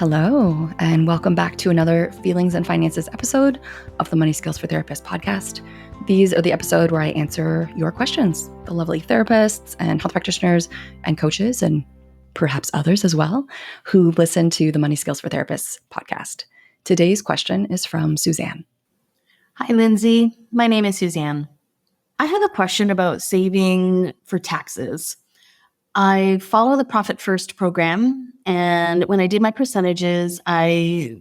Hello, and welcome back to another Feelings and Finances episode of the Money Skills for Therapists podcast. These are the episode where I answer your questions, the lovely therapists and health practitioners and coaches, and perhaps others as well, who listen to the Money Skills for Therapists podcast. Today's question is from Suzanne. Hi, Lindsay. My name is Suzanne. I have a question about saving for taxes. I follow the Profit First program, and when I did my percentages, I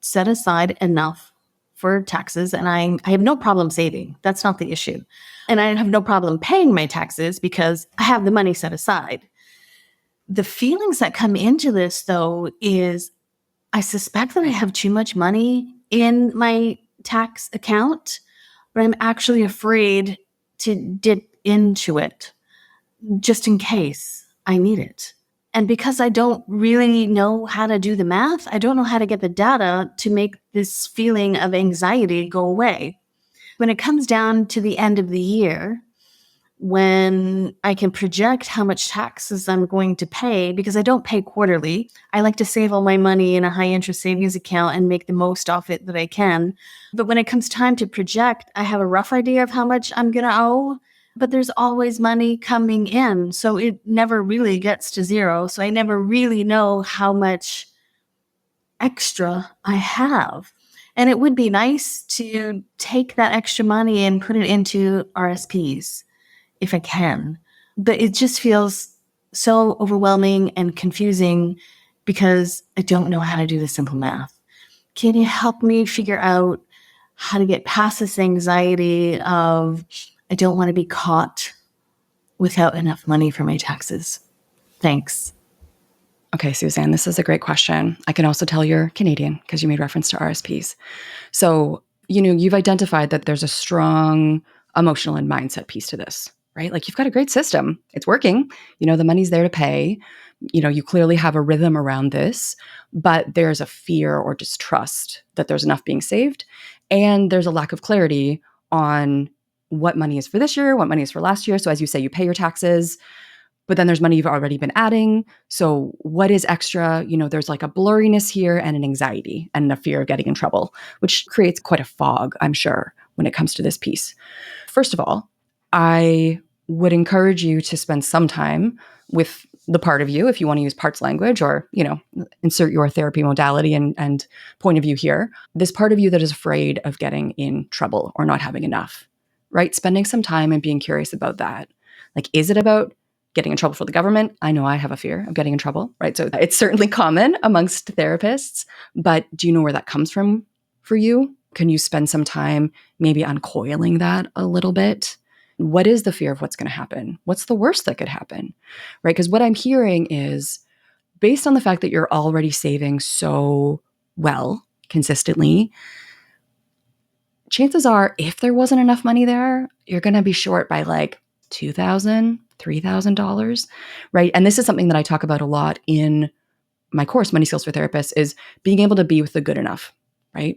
set aside enough for taxes, and I have no problem saving. That's not the issue. And I have no problem paying my taxes because I have the money set aside. The feelings that come into this, though, is I suspect that I have too much money in my tax account, but I'm actually afraid to dip into it just in case I need it. And because I don't really know how to do the math, I don't know how to get the data to make this feeling of anxiety go away. When it comes down to the end of the year, when I can project how much taxes I'm going to pay, because I don't pay quarterly. I like to save all my money in a high interest savings account and make the most off it that I can. But when it comes time to project, I have a rough idea of how much I'm going to owe, but there's always money coming in. So it never really gets to zero. So I never really know how much extra I have. And it would be nice to take that extra money and put it into RSPs if I can. But it just feels so overwhelming and confusing because I don't know how to do the simple math. Can you help me figure out how to get past this anxiety of I don't want to be caught without enough money for my taxes? Thanks. Okay, Suzanne, this is a great question. I can also tell you're Canadian because you made reference to RSPs. So, you've identified that there's a strong emotional and mindset piece to this, right? Like you've got a great system. It's working. The money's there to pay. You clearly have a rhythm around this, but there's a fear or distrust that there's enough being saved. And there's a lack of clarity on what money is for this year, what money is for last year. So as you say, you pay your taxes, but then there's money you've already been adding. So what is extra? There's like a blurriness here and an anxiety and a fear of getting in trouble, which creates quite a fog, I'm sure, when it comes to this piece. First of all, I would encourage you to spend some time with the part of you, if you want to use parts language or, insert your therapy modality and point of view here, this part of you that is afraid of getting in trouble or not having enough, right? Spending some time and being curious about that. Like, is it about getting in trouble for the government? I know I have a fear of getting in trouble, right? So it's certainly common amongst therapists, but do you know where that comes from for you? Can you spend some time maybe uncoiling that a little bit? What is the fear of what's going to happen? What's the worst that could happen, right? Because what I'm hearing is based on the fact that you're already saving so well, consistently, chances are if there wasn't enough money there, you're going to be short by like $2,000, $3,000, right? And this is something that I talk about a lot in my course, Money Skills for Therapists, is being able to be with the good enough, right?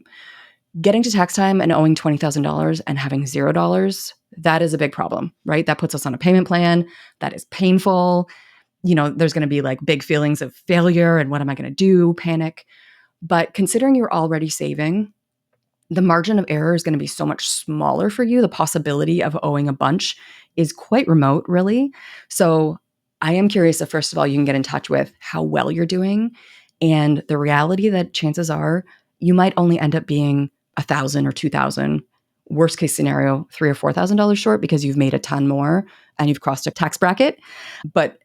Getting to tax time and owing $20,000 and having $0, that is a big problem, right? That puts us on a payment plan. That is painful. There's going to be like big feelings of failure and what am I going to do, panic. But considering you're already saving, the margin of error is going to be so much smaller for you. The possibility of owing a bunch is quite remote, really. So I am curious if, first of all, you can get in touch with how well you're doing and the reality that chances are you might only end up being $1,000 or $2,000, worst case scenario, $3,000 or $4,000 short because you've made a ton more and you've crossed a tax bracket. But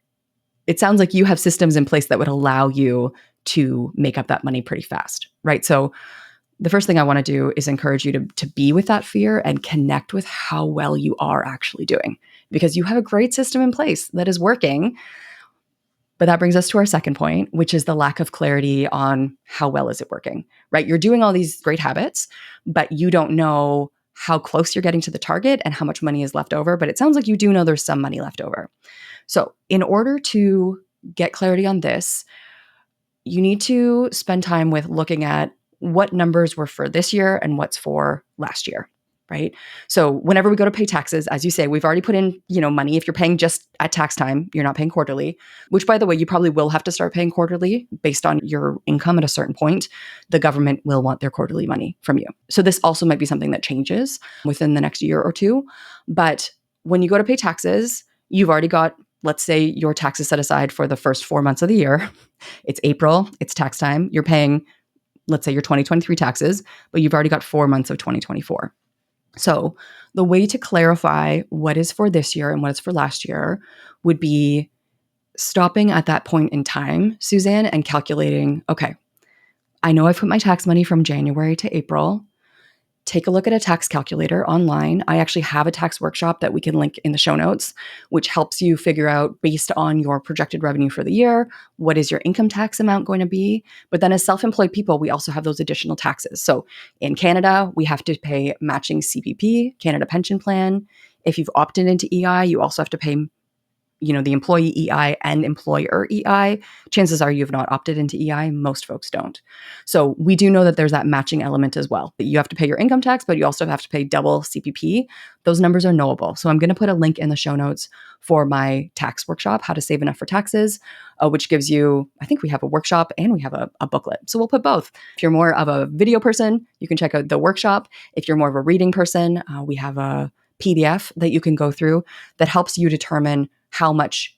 it sounds like you have systems in place that would allow you to make up that money pretty fast, right? So the first thing I want to do is encourage you to be with that fear and connect with how well you are actually doing, because you have a great system in place that is working. But that brings us to our second point, which is the lack of clarity on how well is it working, right? You're doing all these great habits, but you don't know how close you're getting to the target and how much money is left over. But it sounds like you do know there's some money left over. So in order to get clarity on this, you need to spend time with looking at what numbers were for this year and what's for last year. right? So whenever we go to pay taxes, as you say, we've already put in, money. If you're paying just at tax time, you're not paying quarterly, which by the way, you probably will have to start paying quarterly based on your income at a certain point. The government will want their quarterly money from you. So this also might be something that changes within the next year or two. But when you go to pay taxes, you've already got, let's say your taxes set aside for the first 4 months of the year. It's April, it's tax time. You're paying, let's say your 2023 taxes, but you've already got 4 months of 2024. So the way to clarify what is for this year and what is for last year would be stopping at that point in time, Suzanne, and calculating, okay, I know I've put my tax money from January to April. Take a look at a tax calculator online. I actually have a tax workshop that we can link in the show notes, which helps you figure out based on your projected revenue for the year, what is your income tax amount going to be? But then as self-employed people, we also have those additional taxes. So in Canada, we have to pay matching CPP, Canada Pension Plan. If you've opted into EI, you also have to pay the employee EI and employer EI. Chances are you've not opted into EI. Most folks don't. So we do know that there's that matching element as well. You have to pay your income tax, but you also have to pay double CPP. Those numbers are knowable. So I'm going to put a link in the show notes for my tax workshop, How to Save Enough for Taxes, which gives you, I think we have a workshop and we have a booklet. So we'll put both. If you're more of a video person, you can check out the workshop. If you're more of a reading person, we have a PDF that you can go through that helps you determine how much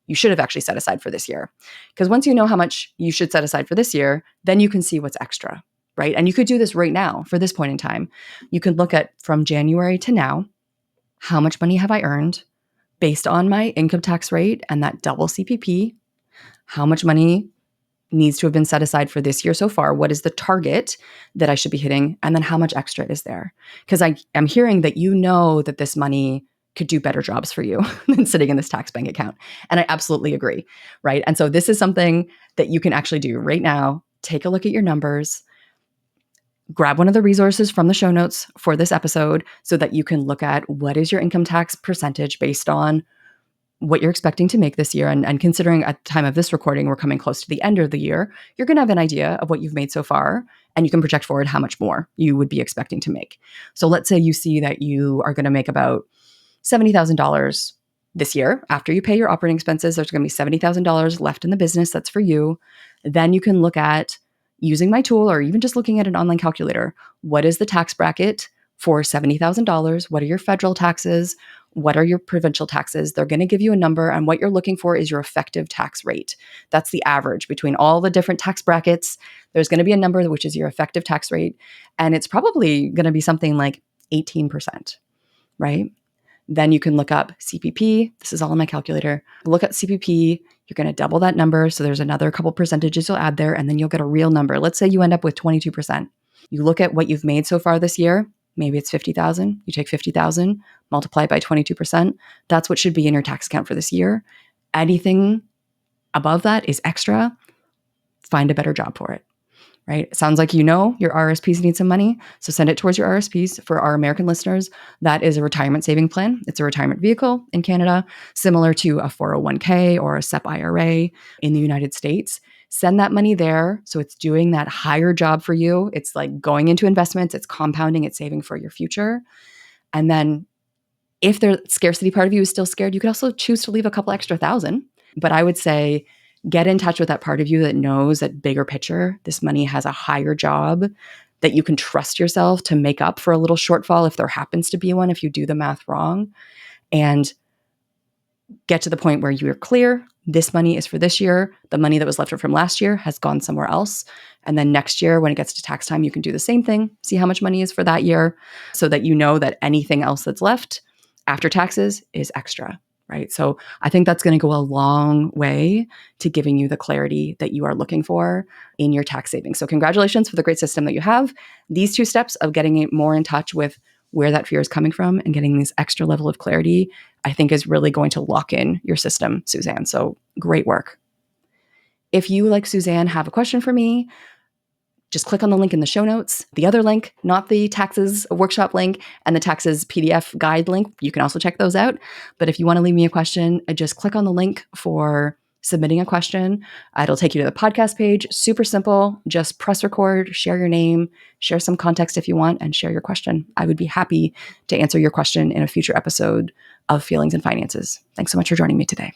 you should have actually set aside for this year. Because once you know how much you should set aside for this year, then you can see what's extra, right? And you could do this right now for this point in time. You could look at from January to now, how much money have I earned based on my income tax rate and that double CPP? How much money needs to have been set aside for this year so far? What is the target that I should be hitting? And then how much extra is there? Because I am hearing that that this money could do better jobs for you than sitting in this tax bank account. And I absolutely agree, right? And so this is something that you can actually do right now. Take a look at your numbers, grab one of the resources from the show notes for this episode so that you can look at what is your income tax percentage based on what you're expecting to make this year. And considering at the time of this recording, we're coming close to the end of the year, you're going to have an idea of what you've made so far, and you can project forward how much more you would be expecting to make. So let's say you see that you are going to make about $70,000 this year. After you pay your operating expenses, there's going to be $70,000 left in the business that's for you. Then you can look at using my tool or even just looking at an online calculator. What is the tax bracket for $70,000? What are your federal taxes? What are your provincial taxes? They're going to give you a number, and what you're looking for is your effective tax rate. That's the average between all the different tax brackets. There's going to be a number which is your effective tax rate, and it's probably going to be something like 18%, right? Then you can look up CPP. This is all in my calculator. Look at CPP. You're going to double that number. So there's another couple percentages you'll add there, and then you'll get a real number. Let's say you end up with 22%. You look at what you've made so far this year. Maybe it's 50,000. You take 50,000, multiply it by 22%. That's what should be in your tax account for this year. Anything above that is extra. Find a better job for it. Right? It sounds like your RSPs need some money. So send it towards your RSPs. For our American listeners, that is a retirement saving plan. It's a retirement vehicle in Canada, similar to a 401k or a SEP IRA in the United States. Send that money there. So it's doing that higher job for you. It's like going into investments, it's compounding, it's saving for your future. And then if the scarcity part of you is still scared, you could also choose to leave a couple extra thousand. But I would say, get in touch with that part of you that knows that bigger picture, this money has a higher job, that you can trust yourself to make up for a little shortfall if there happens to be one, if you do the math wrong, and get to the point where you're clear. This money is for this year. The money that was left from last year has gone somewhere else. And then next year, when it gets to tax time, you can do the same thing, see how much money is for that year so that you know that anything else that's left after taxes is extra. Right. So I think that's going to go a long way to giving you the clarity that you are looking for in your tax savings. So congratulations for the great system that you have. These 2 steps of getting more in touch with where that fear is coming from and getting this extra level of clarity, I think is really going to lock in your system, Suzanne. So great work. If you, like Suzanne, have a question for me, just click on the link in the show notes. The other link, not the taxes workshop link and the taxes PDF guide link, you can also check those out. But if you want to leave me a question, just click on the link for submitting a question. It'll take you to the podcast page. Super simple. Just press record, share your name, share some context if you want, and share your question. I would be happy to answer your question in a future episode of Feelings and Finances. Thanks so much for joining me today.